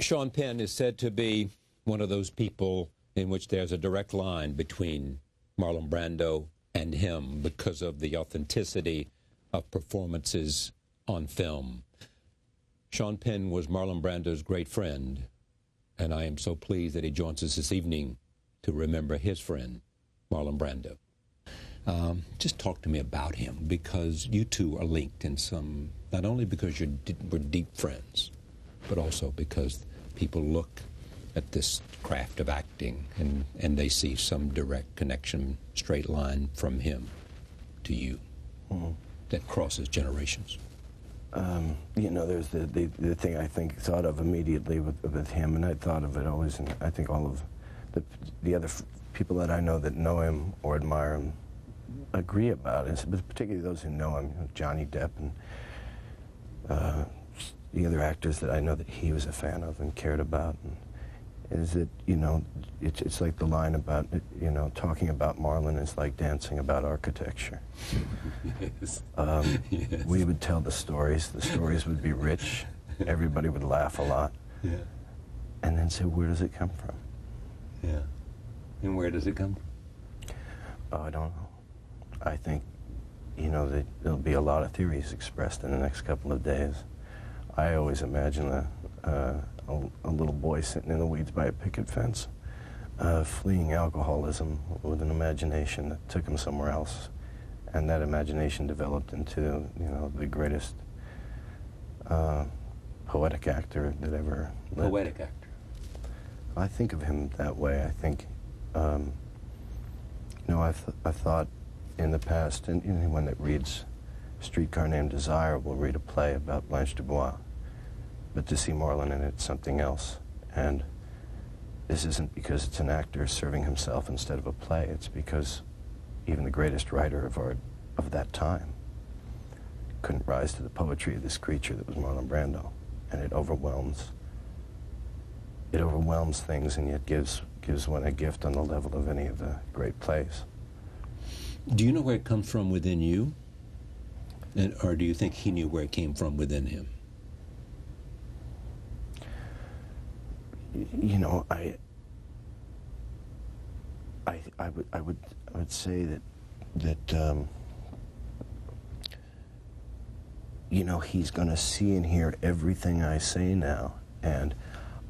Sean Penn is said to be one of those people in which there's a direct line between Marlon Brando and him because of the authenticity of performances on film. Sean Penn was Marlon Brando's great friend, and I am so pleased that he joins us this evening to remember his friend, Marlon Brando. Just talk to me about him, because you two are linked in some, not only because we're deep friends, but also because people look at this craft of acting and they see some direct connection, straight line from him to you that crosses generations. You know, there's the thing I thought of immediately with him, and I thought of it always, and I think all of the other people that I know that know him or admire him agree about it, but particularly those who know him, Johnny Depp and the other actors that I know that he was a fan of and cared about, and is that, you know, it's like the line about, you know, talking about Marlon is like dancing about architecture. Yes. Yes. We would tell the stories would be rich, everybody would laugh a lot, yeah. And then say, where does it come from? Yeah. And where does it come from? Oh, I don't know. I think, you know, that there'll be a lot of theories expressed in the next couple of days. I always imagine a little boy sitting in the weeds by a picket fence, fleeing alcoholism with an imagination that took him somewhere else. And that imagination developed into, you know, the greatest poetic actor that ever lived. Poetic actor. I think of him that way. I think, you know, I've thought in the past, and anyone that reads A Streetcar Named Desire will read a play about Blanche Dubois, but to see Marlon in it's something else. And this isn't because it's an actor serving himself instead of a play. It's because even the greatest writer of art of that time couldn't rise to the poetry of this creature that was Marlon Brando. And it overwhelms things, and yet gives one a gift on the level of any of the great plays. Do you know where it comes from within you? Or do you think he knew where it came from within him? You know, I would say that you know, he's going to see and hear everything I say now, and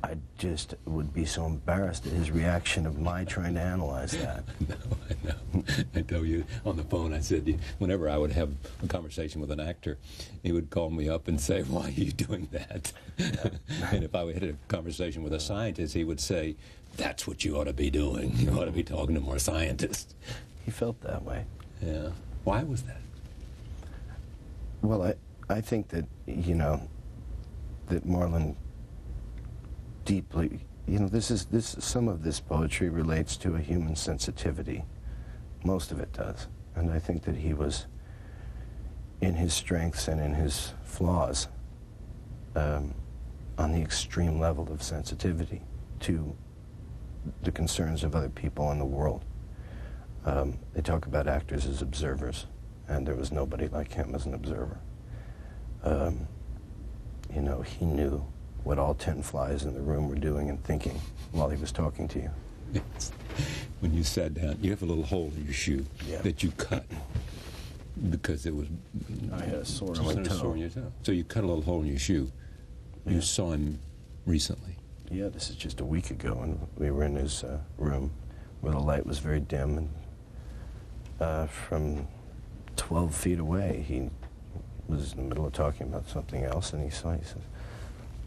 I just would be so embarrassed at his reaction of my trying to analyze that. No, I know. I tell you on the phone, I said, whenever I would have a conversation with an actor, he would call me up and say, why are you doing that? Yeah. And if I had a conversation with a scientist, he would say, that's what you ought to be doing. You ought to be talking to more scientists. He felt that way. Yeah. Why was that? Well, I think that, you know, that Marlon deeply, you know, some of this poetry relates to a human sensitivity. Most of it does. And I think that he was, in his strengths and in his flaws, on the extreme level of sensitivity to the concerns of other people in the world. They talk about actors as observers, and there was nobody like him as an observer. You know, he knew what all 10 flies in the room were doing and thinking while he was talking to you. Yes. When you sat down, you have a little hole in your shoe that you cut because it was... I had a sore on my toe. So you cut a little hole in your shoe. Yeah. You saw him recently. Yeah, this is just a week ago, and we were in his room where the light was very dim, and from 12 feet away, he was in the middle of talking about something else, and he says,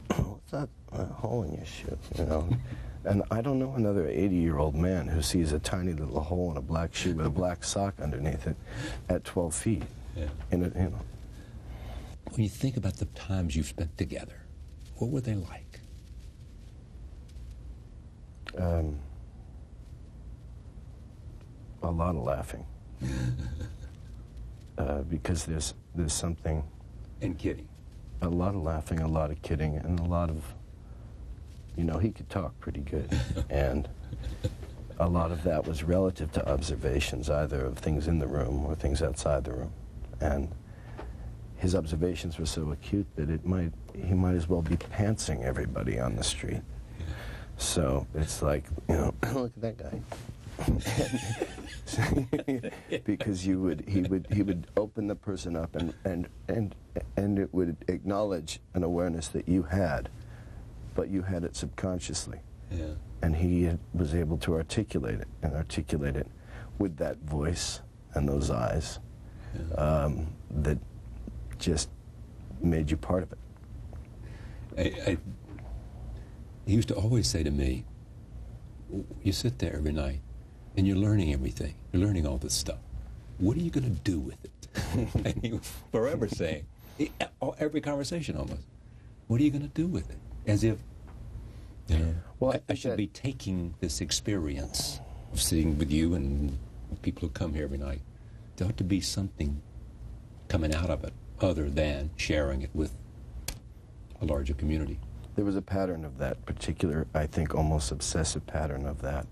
what's that hole in your shoe, you know? And I don't know another 80-year-old man who sees a tiny little hole in a black shoe with a black sock underneath it at 12 feet. Yeah. In it, you know. When you think about the times you've spent together, what were they like? A lot of laughing. Because there's something... And kidding. A lot of laughing, a lot of kidding, and a lot of... You know, he could talk pretty good. And a lot of that was relative to observations, either of things in the room or things outside the room. And his observations were so acute that he might as well be pantsing everybody on the street. So it's like, you know, look at that guy. Because he would open the person up and it would acknowledge an awareness that you had, but you had it subconsciously. Yeah. And he was able to articulate it with that voice and those eyes, that just made you part of it. He used to always say to me, you sit there every night and you're learning everything. You're learning all this stuff. What are you going to do with it? And he was forever saying, every conversation almost, what are you going to do with it? As if, you know, well, I should be taking this experience of sitting with you and people who come here every night. There ought to be something coming out of it other than sharing it with a larger community. There was a pattern of that particular, I think, almost obsessive pattern of that,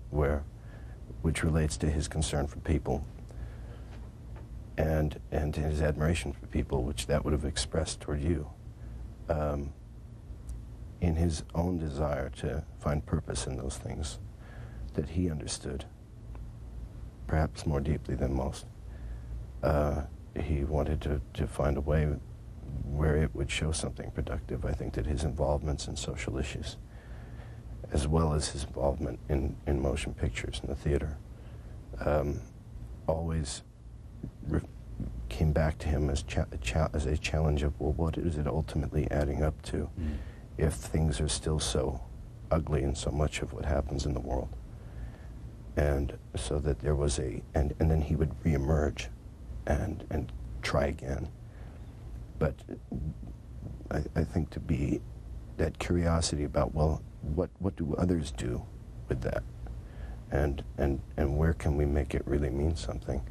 which relates to his concern for people and his admiration for people, which that would have expressed toward you, in his own desire to find purpose in those things that he understood, perhaps more deeply than most. He wanted to find a way where it would show something productive. I think that his involvements in social issues, as well as his involvement in motion pictures and the theater, always came back to him as a challenge of, well, what is it ultimately adding up to if things are still so ugly in so much of what happens in the world? And so that there was and then he would reemerge and try again. But I think to be that curiosity about, well, what do others do with that? And where can we make it really mean something?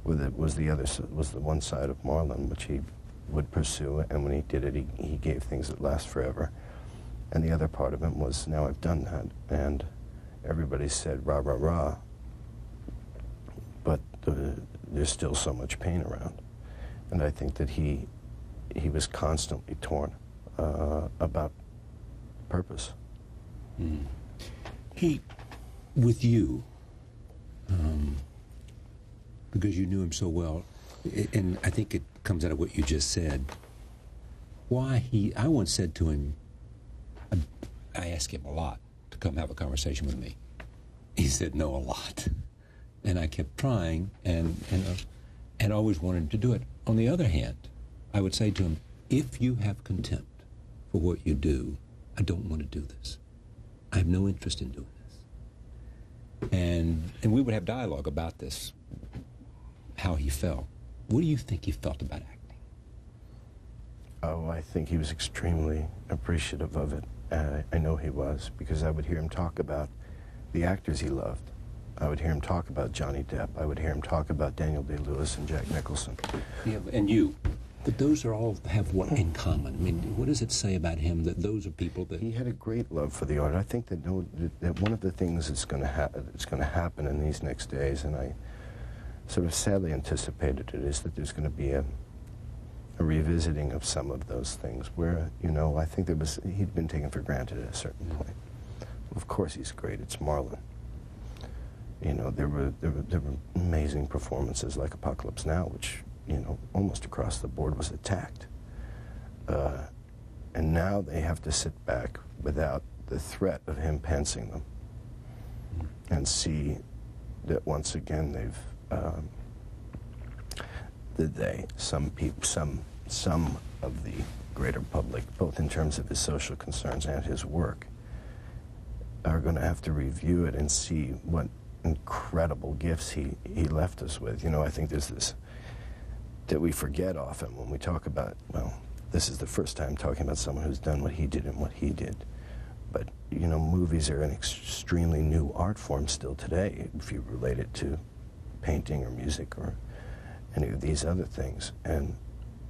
Was the one side of Marlon, which he would pursue, and when he did it, he gave things that last forever. And the other part of him was, now I've done that, and everybody said, rah, rah, rah, but there's still so much pain around. And I think that he was constantly torn about purpose. With you, because you knew him so well, and I think it comes out of what you just said, I once said to him, I asked him a lot to come have a conversation with me. He said no a lot. And I kept trying and always wanted to do it. On the other hand, I would say to him, if you have contempt for what you do, I don't want to do this. I have no interest in doing this. And we would have dialogue about this, how he felt. What do you think he felt about acting? Oh, I think he was extremely appreciative of it. I know he was, because I would hear him talk about the actors he loved. I would hear him talk about Johnny Depp. I would hear him talk about Daniel Day-Lewis and Jack Nicholson. Yeah, and you. But those are all have what in common? I mean, what does it say about him that those are people that... He had a great love for the art. I think that one of the things that's going to happen in these next days, and I sort of sadly anticipated it, is that there's going to be a revisiting of some of those things where, you know, I think he'd been taken for granted at a certain point. Of course he's great. It's Marlon. You know, there were amazing performances like Apocalypse Now, which, you know, almost across the board was attacked. And now they have to sit back without the threat of him pantsing them and see that once again some of the greater public, both in terms of his social concerns and his work, are going to have to review it and see what incredible gifts he left us with. You know, I think there's this that we forget often when we talk about, well, this is the first time talking about someone who's done what he did and what he did. But, you know, movies are an extremely new art form still today, if you relate it to painting or music or any of these other things. And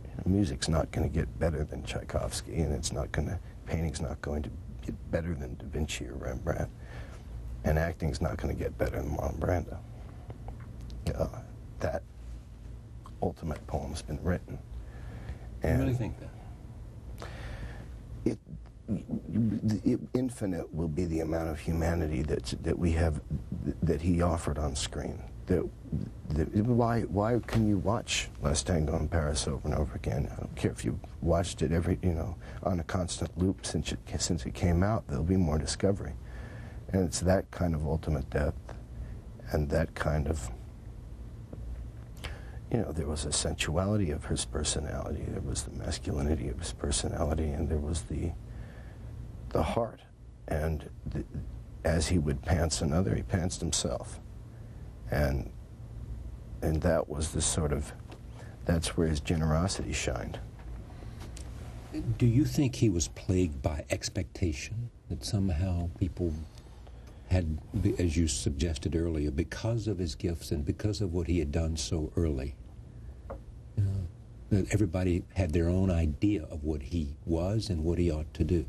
you know, music's not going to get better than Tchaikovsky, and painting's not going to get better than Da Vinci or Rembrandt, and acting's not going to get better than Marlon Brando. That ultimate poem's been written, I really think that. Infinite will be the amount of humanity that we have, that he offered on screen. Why can you watch Last Tango in Paris over and over again? I don't care if you watched it on a constant loop since it came out. There'll be more discovery, and it's that kind of ultimate depth, and that kind of, there was a sensuality of his personality, there was the masculinity of his personality, and there was the heart. And as he would pants another, he pantsed himself. And that was that's where his generosity shined. Do you think he was plagued by expectation? That somehow people had, as you suggested earlier, because of his gifts and because of what he had done so early, that everybody had their own idea of what he was and what he ought to do?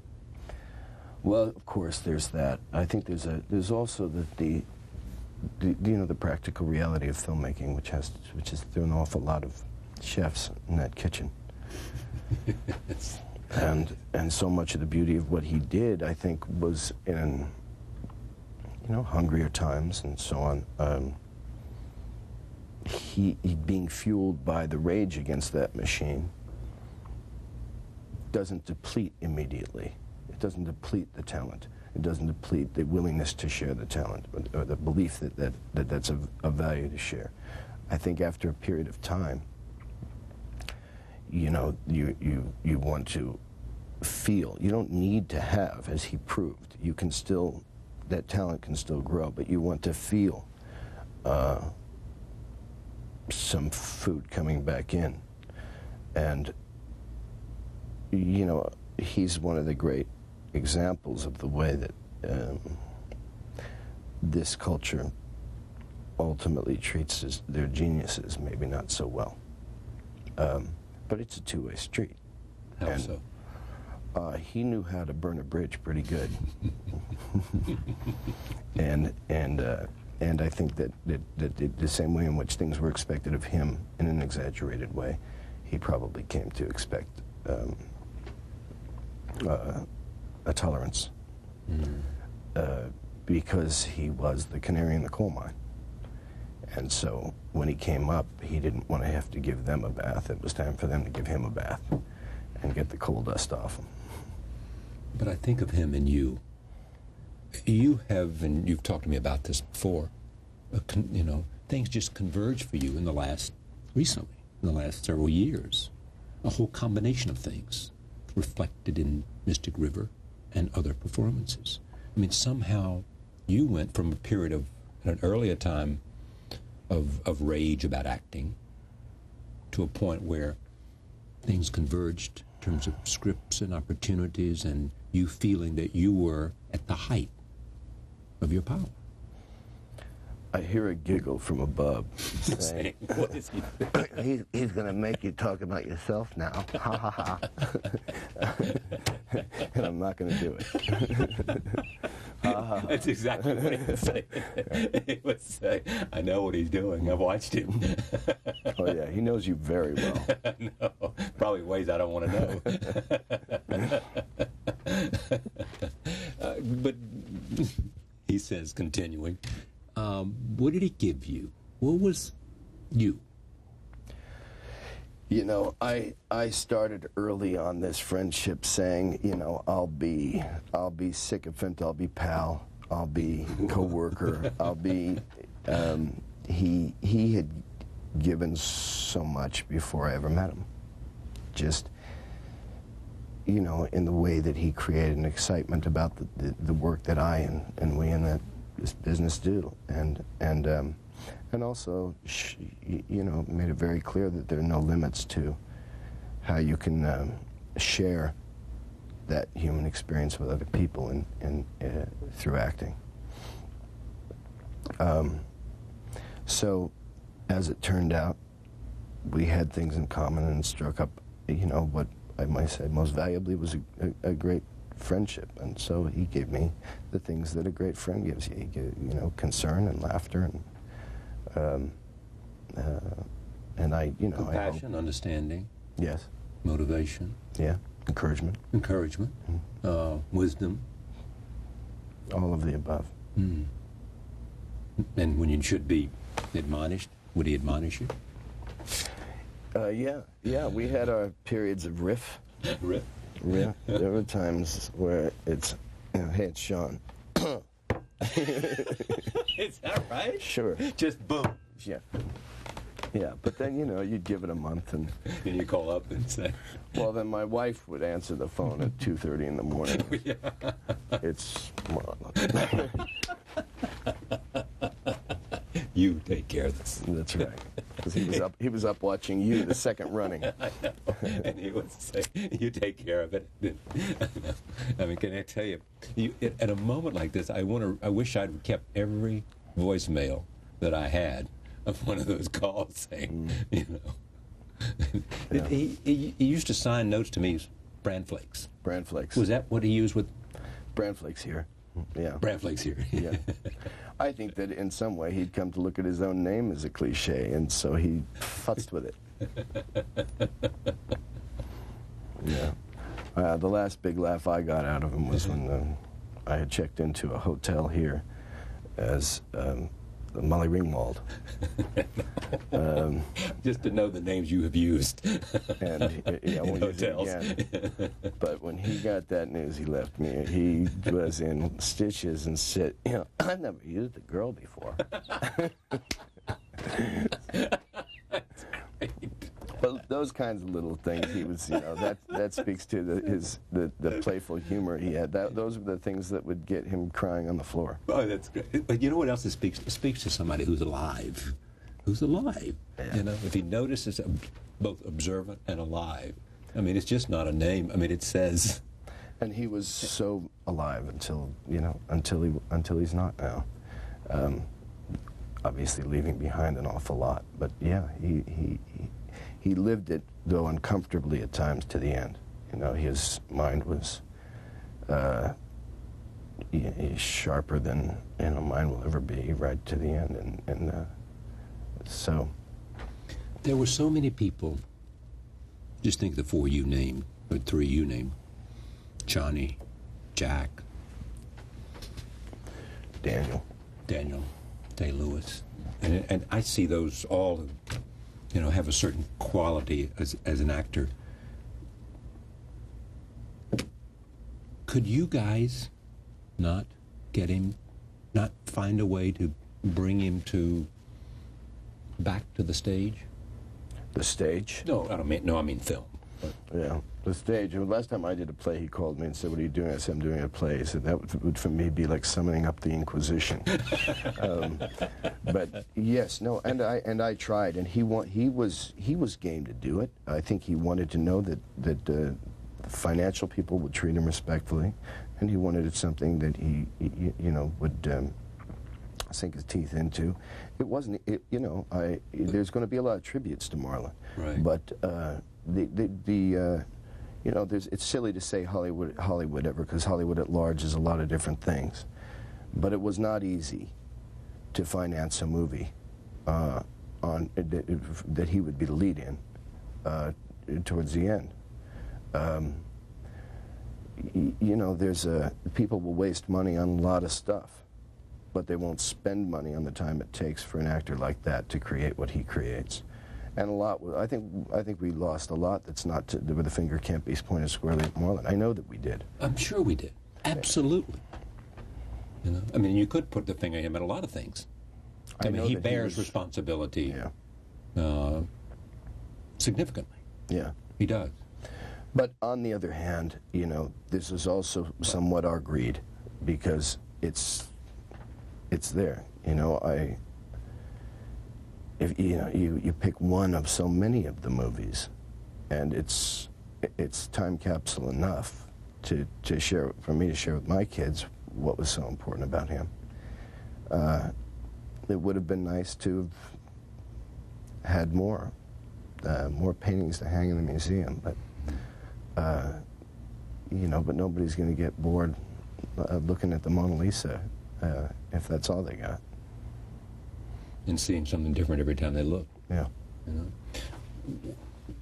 Well, of course, there's that. I think there's also the practical reality of filmmaking, which has thrown an awful lot of chefs in that kitchen. and so much of the beauty of what he did, I think, was in hungrier times and so on. He being fueled by the rage against that machine doesn't deplete immediately. It doesn't deplete the talent. It doesn't deplete the willingness to share the talent, or the belief that that's of value to share. I think after a period of time, you want to feel. You don't need to have, as he proved. You can still, that talent can still grow, but you want to feel some food coming back in. And, he's one of the great examples of the way that this culture ultimately treats their geniuses, maybe not so well. But it's a two-way street. How so? He knew how to burn a bridge pretty good. and I think that the same way in which things were expected of him in an exaggerated way, he probably came to expect a tolerance, because he was the canary in the coal mine. And so when he came up, he didn't want to have to give them a bath. It was time for them to give him a bath and get the coal dust off him. But I think of him and you. You have, and you've talked to me about this before, things just converged for you recently, in the last several years. A whole combination of things reflected in Mystic River and other performances. I mean, somehow you went from a period of, at an earlier time, of rage about acting to a point where things converged in terms of scripts and opportunities, and you feeling that you were at the height of your power. I hear a giggle from above saying, what is he? He's going to make you talk about yourself now. Ha ha ha. And I'm not going to do it. That's exactly what he would say. He would say, I know what he's doing. I've watched him. Oh, yeah. He knows you very well. No, probably ways I don't want to know. But he says, continuing, what did he give you? What was you? I started early on this friendship saying, I'll be sycophant, I'll be pal, I'll be co-worker, I'll be, he had given so much before I ever met him. Just, in the way that he created an excitement about the work that I and we in this business do, and also, made it very clear that there are no limits to how you can share that human experience with other people and through acting. So, as it turned out, we had things in common and struck up, what I might say most valuably was a great friendship. And so he gave me the things that a great friend gives you. He gave, concern and laughter and I, compassion, understanding. Yes. motivation. Yeah, encouragement. Encouragement. Wisdom. All of the above. Mm. And when you should be admonished, would he admonish you? Yeah, we had our periods of riff. Riff? Yeah, there were times where it's, hey, it's Sean. Is that right? Sure. Just boom. Yeah. Yeah, but then, you'd give it a month and you call up and say... Well, then my wife would answer the phone at 2:30 in the morning. Yeah. It's Marlon. You take care of this. That's right. Because he was up watching you, the second running. I know. And he would say, you take care of it. I mean, can I tell you, at a moment like this, I wish I'd kept every voicemail that I had of one of those calls saying, Yeah. He used to sign notes to me as Bran Flakes. Bran Flakes. Was that what he used with? Bran Flakes here. Yeah. Bran Flakes here. Yeah. I think that in some way he'd come to look at his own name as a cliche, and so he futzed with it. Yeah. The last big laugh I got out of him was when I had checked into a hotel here as Molly Ringwald. Just to know the names you have used. And in hotels. Again. But when he got that news, he left me. He was in stitches and said, I've never used a girl before. But those kinds of little things, he was, that speaks to the playful humor he had. Those were the things that would get him crying on the floor. Oh, that's great. But you know what else it speaks? It speaks to somebody who's alive. Who's alive. Yeah. If he notices both observant and alive. I mean, it's just not a name. I mean, it says. And he was so alive until he's not now. Obviously leaving behind an awful lot. But yeah, he lived it, though uncomfortably at times, to the end. His mind was sharper than mine will ever be, right to the end. And so... There were so many people, just think of the four you named, or three you named, Johnny, Jack, Daniel, Day-Lewis. And I see those all... have a certain quality as an actor. Could you guys not get him, not find a way to bring him back to the stage? The stage? No, I mean film. But. Yeah, the stage. Last time I did a play, he called me and said, "What are you doing?" I said, "I'm doing a play." He said, "That would for me be like summoning up the Inquisition." But yes, no, and I tried, and he was game to do it. I think he wanted to know that financial people would treat him respectfully, and he wanted something that he would sink his teeth into. It wasn't, there's going to be a lot of tributes to Marlon, right? But it's silly to say Hollywood ever, because Hollywood at large is a lot of different things. But it was not easy to finance a movie that he would be the lead in towards the end. People will waste money on a lot of stuff, but they won't spend money on the time it takes for an actor like that to create what he creates. And a lot, I think we lost a lot that's not where the finger can't be pointed squarely at Marlon. I know that we did. I'm sure we did. Absolutely. I mean, you could put the finger at him at a lot of things. I mean, he bears responsibility significantly. Yeah. He does. But on the other hand, this is also somewhat our greed, because it's there. If you pick one of so many of the movies, and it's time capsule enough to share, for me to share with my kids what was so important about him. It would have been nice to have had more paintings to hang in the museum, but but nobody's going to get bored looking at the Mona Lisa if that's all they got. And seeing something different every time they look. Yeah.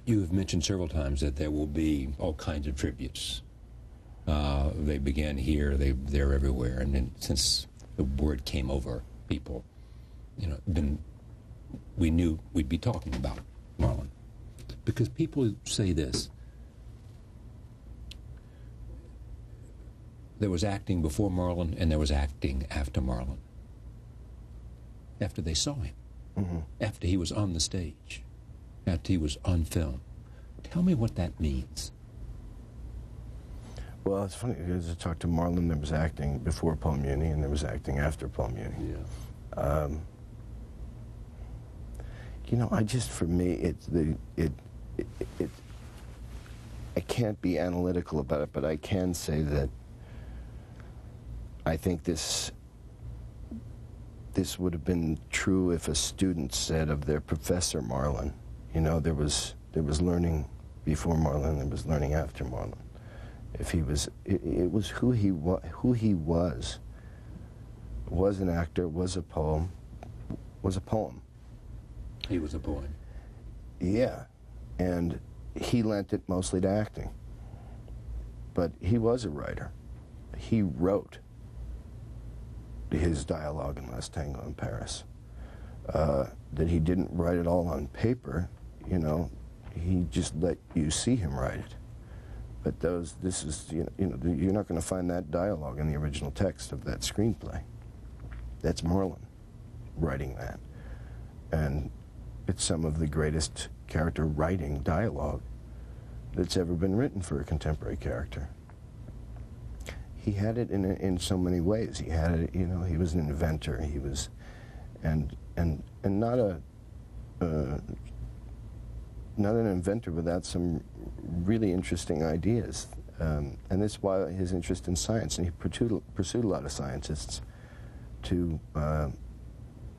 You have mentioned several times that there will be all kinds of tributes. They began here, they're everywhere, and then since the word came over people, we knew we'd be talking about Marlon. Because people say this: there was acting before Marlon and there was acting after Marlon. After they saw him, after he was on the stage, after he was on film. Tell me what that means. Well, it's funny, because I talked to Marlon, there was acting before Paul Muni, and there was acting after Paul Muni. Yeah. For me, I can't be analytical about it, but I can say that I think this would have been true if a student said of their professor Marlon, there was learning before Marlon, there was learning after Marlon. If he was, it was who he was an actor, was a poem. He was a poem. Yeah, and he lent it mostly to acting. But he was a writer. He wrote his dialogue in Last Tango in Paris. That he didn't write it all on paper, he just let you see him write it. But you're not going to find that dialogue in the original text of that screenplay. That's Marlon writing that. And it's some of the greatest character writing dialogue that's ever been written for a contemporary character. He had it in so many ways. He had it, he was an inventor. He was, and not an inventor without some really interesting ideas. And that's why his interest in science, and he pursued a lot of scientists to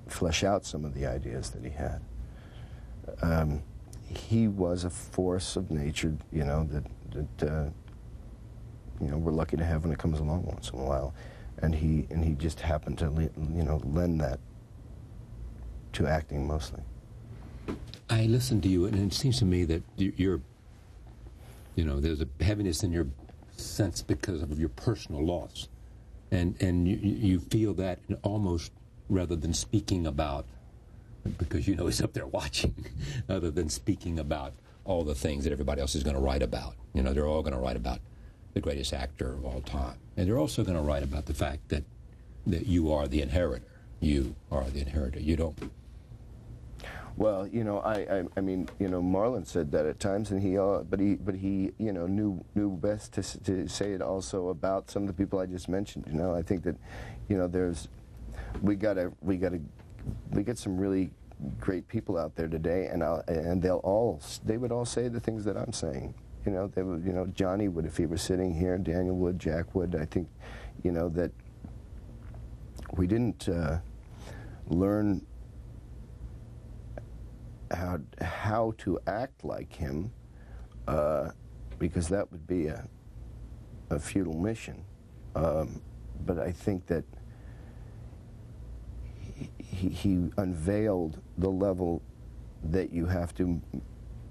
flesh out some of the ideas that he had. He was a force of nature, that we're lucky to have when it comes along once in a while. And he just happened to, lend that to acting mostly. I listened to you, and it seems to me that you're, there's a heaviness in your sense because of your personal loss. And you feel that almost rather than speaking about, because he's up there watching, other than speaking about all the things that everybody else is going to write about. They're all going to write about the greatest actor of all time. And they're also going to write about the fact that you are the inheritor. You are the inheritor. You don't. Well, I mean, Marlon said that at times, and but he, knew best to say it also about some of the people I just mentioned. I think that, we get some really great people out there today, and they would all say the things that I'm saying. They would, Johnny would if he were sitting here, Daniel would, Jack would. I think, that we didn't learn how to act like him, because that would be a futile mission. But I think that he unveiled the level that you have to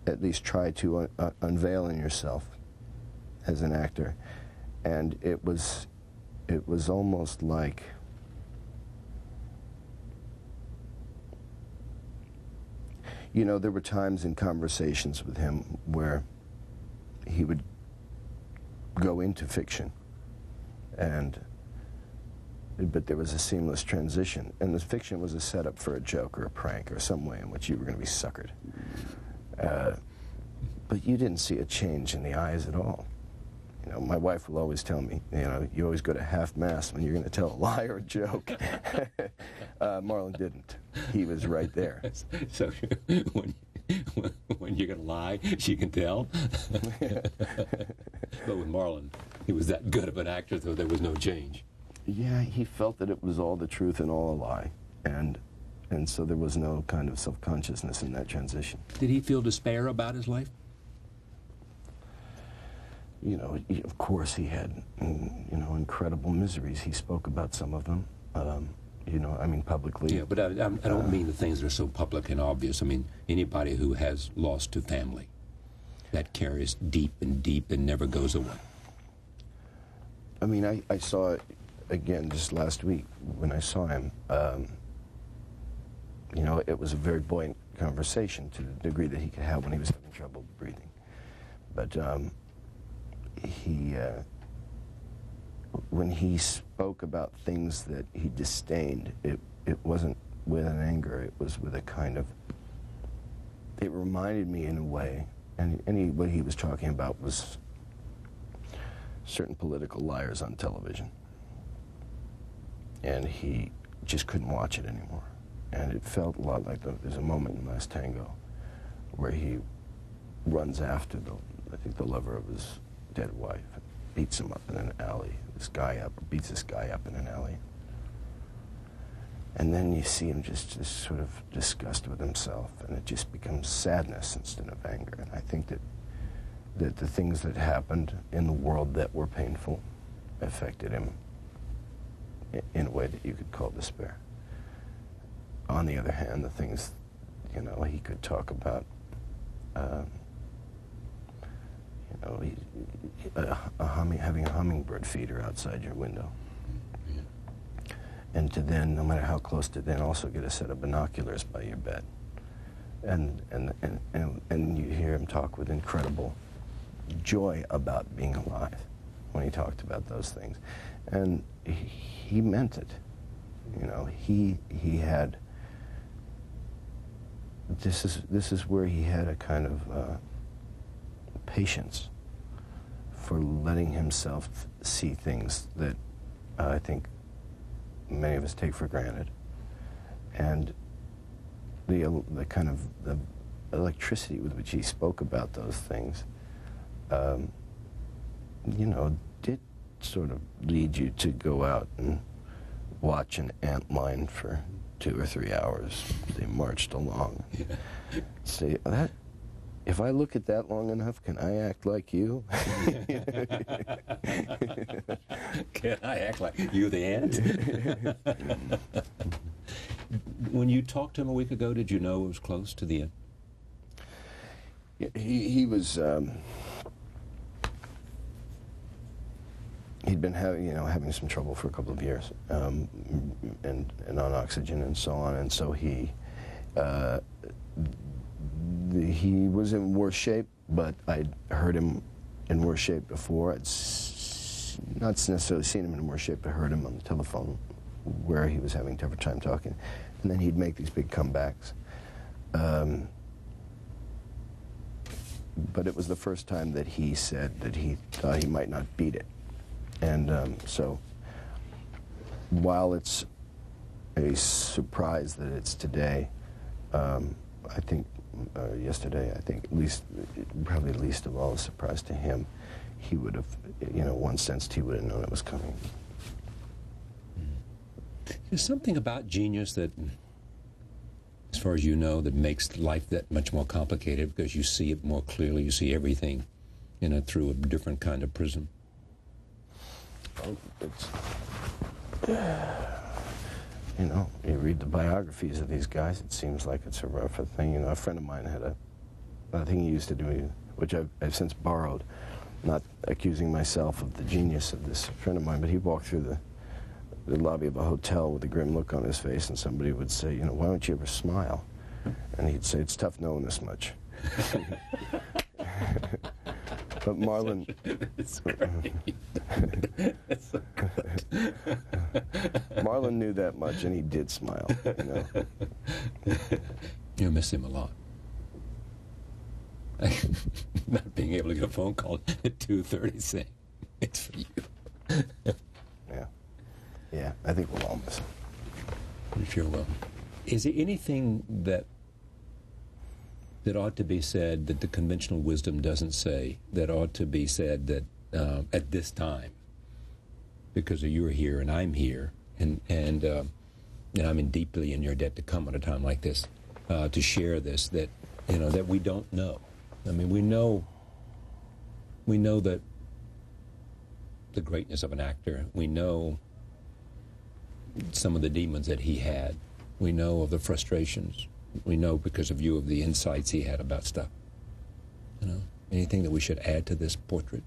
at least try to unveil in yourself as an actor, and it was almost like, there were times in conversations with him where he would go into fiction, but there was a seamless transition, and the fiction was a setup for a joke or a prank or some way in which you were going to be suckered. But you didn't see a change in the eyes at all. My wife will always tell me, you always go to half-mast when you're going to tell a lie or a joke. Marlon didn't. He was right there. So when you're going to lie, she can tell. But with Marlon, he was that good of an actor, so there was no change. Yeah, he felt that it was all the truth and all a lie. And so there was no kind of self-consciousness in that transition. Did he feel despair about his life? Of course he had, incredible miseries. He spoke about some of them, publicly. Yeah, but I don't mean the things that are so public and obvious. I mean, anybody who has lost to family, that carries deep and never goes away? I mean, I saw it again just last week when I saw him. You know, it was a very buoyant conversation to the degree that he could have when he was having trouble breathing. But when he spoke about things that he disdained, it wasn't with an anger, it was with a kind of, it reminded me in a way, and what he was talking about was certain political liars on television. And he just couldn't watch it anymore. And it felt a lot like there's a moment in Last Tango where he runs after I think the lover of his dead wife, and beats him up in an alley. Beats this guy up in an alley. And then you see him just sort of disgust with himself, and it just becomes sadness instead of anger. And I think that the things that happened in the world that were painful affected him in a way that you could call despair. On the other hand, the things, you know, he could talk about, you know, having a hummingbird feeder outside your window. Yeah. And to then, no matter how close, to then also get a set of binoculars by your bed. And you hear him talk with incredible joy about being alive when he talked about those things. And he meant it. You know, he had, this is where he had a kind of patience for letting himself see things that I think many of us take for granted. And the kind of the electricity with which he spoke about those things, you know, did sort of lead you to go out and watch an ant line for 2 or 3 hours. They marched along. Yeah. Say, if I look at that long enough, can I act like you? Can I act like you, the ant? When you talked to him a week ago, did you know it was close to the end? Yeah, he was. He'd been having some trouble for a couple of years, and on oxygen and so on, and so he was in worse shape, but I'd heard him in worse shape before. I'd not necessarily seen him in worse shape, but heard him on the telephone where he was having a tougher time talking, and then he'd make these big comebacks. But it was the first time that he said that he thought he might not beat it. And so, while it's a surprise that it's today, I think yesterday, I think probably least of all a surprise to him, he would have, one sensed he would have known it was coming. There's something about genius that, as far as you know, that makes life that much more complicated because you see it more clearly, you see everything, through a different kind of prism. Well, you read the biographies of these guys, it seems like it's a rougher thing. A friend of mine had a thing he used to do, which I've since borrowed, not accusing myself of the genius of this friend of mine, but he walked through the lobby of a hotel with a grim look on his face, and somebody would say, why don't you ever smile? And he'd say, it's tough knowing this much. But Marlon... That's great. That's so good. Marlon knew that much, and he did smile, You miss him a lot. Not being able to get a phone call at 2:30 saying, it's for you. Yeah, I think we'll all miss him. I'm sure will. Is there anything that ought to be said that the conventional wisdom doesn't say, that ought to be said that at this time, because you're here and I'm here, and I'm deeply in your debt to come at a time like this, to share this, that that we don't know. I mean, we know that the greatness of an actor. We know some of the demons that he had. We know of the frustrations. We know because of the insights he had about stuff. Anything that we should add to this portrait?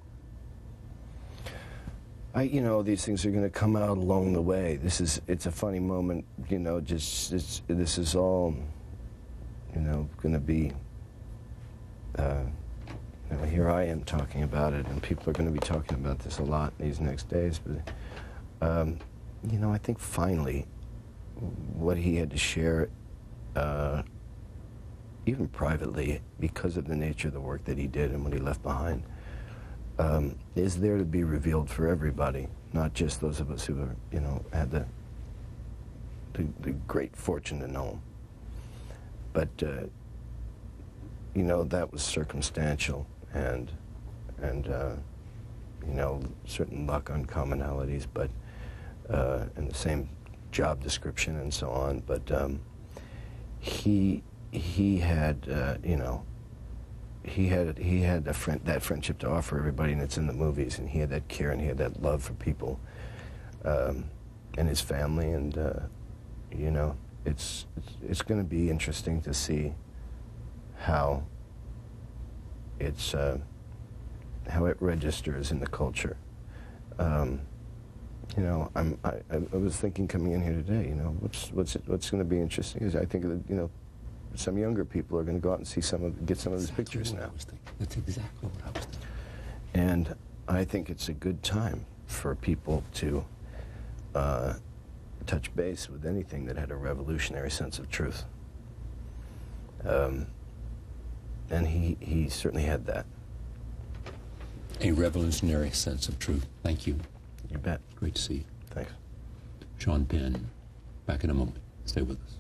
You know, these things are going to come out along the way. It's a funny moment, you know, this is all, you know, going to be, you know, here I am talking about it, and people are going to be talking about this a lot these next days, but, you know, I think finally what he had to share, even privately, because of the nature of the work that he did and what he left behind, is there to be revealed for everybody, not just those of us who are, you know, had the great fortune to know him. But, you know, that was circumstantial, and you know, certain luck on commonalities, but, and the same job description and so on, but he had, you know, he had that friendship to offer everybody, and it's in the movies, and he had that care and he had that love for people, and his family, and you know, it's going to be interesting to see how how it registers in the culture. You know, I was thinking coming in here today, you know, what's going to be interesting is I think that, you know, some younger people are going to go out and see get some of his pictures now. That's exactly what I was thinking. And I think it's a good time for people to touch base with anything that had a revolutionary sense of truth. And he certainly had that. A revolutionary sense of truth. Thank you. You bet. Great to see you. Thanks. Sean Penn, back in a moment. Stay with us.